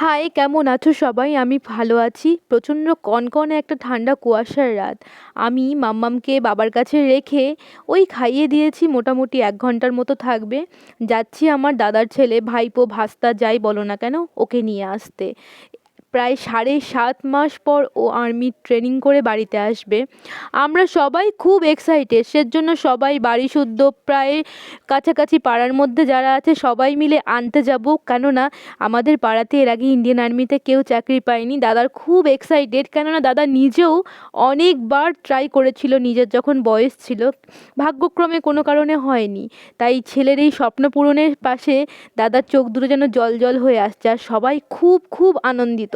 High, কেমন আছো সবাই? আমি ভালো আছি। প্রচণ্ড কনকনে একটা ঠান্ডা কুয়াশার রাত। আমি মাম্মামকে বাবার কাছে রেখে ওই খাইয়ে দিয়েছি, মোটামুটি 1 ঘন্টার মতো থাকবে। যাচ্ছি আমার দাদার ছেলে, ভাইপো, ভাস্তা যাই বলো না কেন, ওকে নিয়ে আসতে। প্রায় 7.5 মাস পর ও আর্মির ট্রেনিং করে বাড়িতে আসবে। আমরা সবাই খুব এক্সাইটেড, সেজন্য সবাই বাড়ি শুদ্ধ প্রায় কাছাকাছি পাড়ার মধ্যে যারা আছে সবাই মিলে আনতে যাব, কেননা আমাদের পাড়াতে এর আগে ইন্ডিয়ান আর্মিতে কেউ চাকরি পায়নি। দাদার খুব এক্সাইটেড, কেননা দাদা নিজেও অনেকবার ট্রাই করেছিল নিজের যখন বয়স ছিল, ভাগ্যক্রমে কোনো কারণে হয়নি। তাই ছেলের এই স্বপ্ন পূরণের পাশে দাদার চোখ দুটো যেন জল জল হয়ে আসছে, আর সবাই খুব খুব আনন্দিত।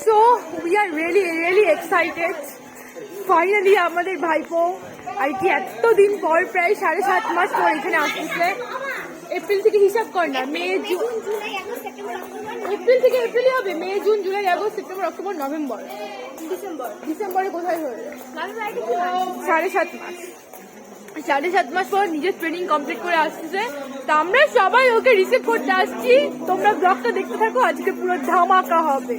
So we are really excited. Finally আমাদের ভাইপো আর কি এতদিন পর প্রায় 7.5 মাস পর এখানে আসতেছে। এপ্রিল থেকে হিসাব কর না, এপ্রিল থেকে এপ্রিলই হবে, May June July August September October November ডিসেম্বরে কোথায় হয়ে যায় 7.5 মাস। 7.5 মাস পর নিজের ট্রেনিং কমপ্লিট করে আসতেছে। তা আমরা সবাই ওকে রিসিভ করতে আসছি। তোমরা ব্লগটা দেখতে থাকো, আজকে পুরো ধামাকা হবে।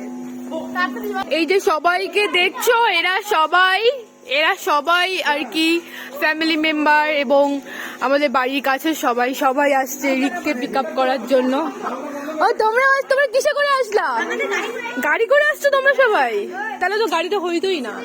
এই যে সবাইকে দেখছো, এরা সবাই আর কি ফ্যামিলি মেম্বার এবং আমাদের বাড়ির কাছে সবাই আসছে রিককে পিক আপ করার জন্য। ও তোমরা কিসে করে আসলা? গাড়ি করে আসছো তোমরা সবাই? তাহলে তো গাড়িতে হইতোই না।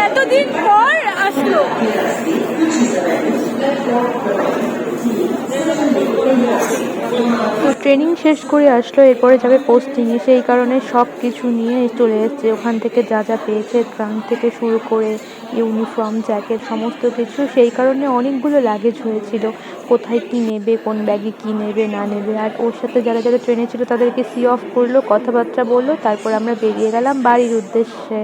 এতদিন পর আসলো। তো ট্রেনিং শেষ করে আসলো, এরপরে যাবে পোস্টিংয়ে, সেই কারণে সব কিছু নিয়ে চলে এসছে। ওখান থেকে যা যা পেয়েছে, ট্রাঙ্ক থেকে শুরু করে ইউনিফর্ম, জ্যাকেট, সমস্ত কিছু। সেই কারণে অনেকগুলো লাগেজ হয়েছিল, কোথায় কি নেবে, কোন ব্যাগে কি নেবে না নেবে। আর ওর সাথে যারা যারা ট্রেনে ছিল তাদেরকে সি অফ করলো, কথাবার্তা বললো, তারপর আমরা বেরিয়ে গেলাম বাড়ির উদ্দেশ্যে।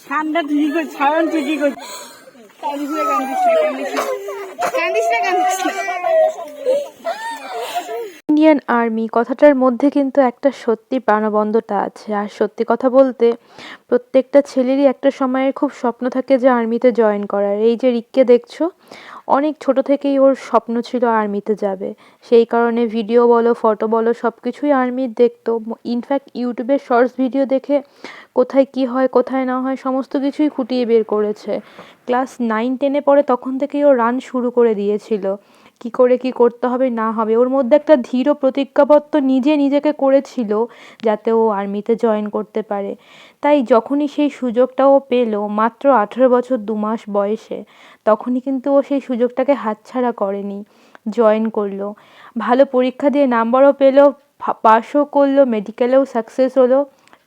ঠান্ডা তুই কর, ছাড়ন তুই কি করছিস? কান্দিস না। ইন্ডিয়ান আর্মি কথাটার মধ্যে কিন্তু একটা সত্যি প্রাণবন্ততা আছে। আর সত্যি কথা বলতে, প্রত্যেকটা ছেলেরই একটা সময়ের খুব স্বপ্ন থাকে যে আর্মিতে জয়েন করার। এই যে রিককে দেখছো, অনেক ছোট থেকেই ওর স্বপ্ন ছিল আর্মিতে যাবে। সেই কারণে ভিডিও বলো, ফটো বলো, সব কিছুই আর্মির দেখতো। ইনফ্যাক্ট ইউটিউবের শর্টস ভিডিও দেখে কোথায় কি হয়, কোথায় না হয়, সমস্ত কিছুই খুঁটিয়ে বের করেছে। ক্লাস 9-10-এ পড়ে তখন থেকেই ও রান শুরু করে দিয়েছিল, কি করে কি করতে হবে না হবে। ওর মধ্যে একটা দৃঢ় প্রতিজ্ঞাবদ্ধ নিজেকে করেছিল যাতে ও আর্মিতে জয়েন করতে পারে। তাই যখনই সেই সুযোগটা ও পেল, মাত্র 18 বছর 2 মাস বয়সে, তখনই কিন্তু ও সেই সুযোগটাকে হাতছাড়া করেনি, জয়েন করলো। ভালো পরীক্ষা দিয়ে নাম্বারও পেলো, পাসও করলো, মেডিকেলেও সাকসেস হলো।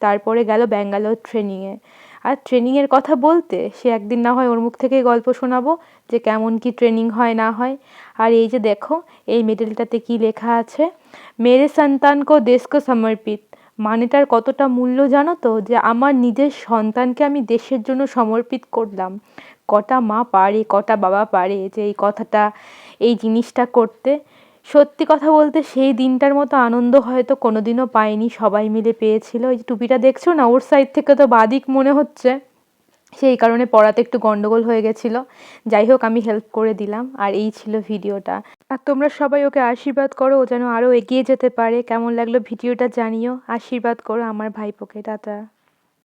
তারপরে গেল ব্যাঙ্গালোর ট্রেনিংয়ে। আর ট্রেনিংয়ের কথা বলতে, সে একদিন না হয় ওর মুখ থেকেই গল্প শোনাবো যে কেমন কি ট্রেনিং হয় না হয়। আর এই যে দেখো, এই মেডেলটাতে কি লেখা আছে, মেরে সন্তান কো দেশ কো সমর্পিত। মানেটার কতটা মূল্য জানো তো, যে আমার নিজের সন্তানকে আমি দেশের জন্য সমর্পিত করলাম। কটা মা পারে, কটা বাবা পারে যে এই কথাটা, এই জিনিসটা করতে। সত্যি কথা বলতে সেই দিনটার মতো আনন্দ হয়তো কোনোদিনও পাইনি, সবাই মিলে পেয়েছিল। এই যে টুপিটা দেখছো না, ওর সাইড থেকে তো বাদিক মনে হচ্ছে, সেই কারণে পড়াতে একটু গন্ডগোল হয়ে গেছিলো। যাই হোক, আমি হেল্প করে দিলাম। আর এই ছিল ভিডিওটা। আর তোমরা সবাই ওকে আশীর্বাদ করো, ও যেন আরও এগিয়ে যেতে পারে। কেমন লাগলো ভিডিওটা জানিও, আশীর্বাদ করো আমার ভাইপোকে। টাটা।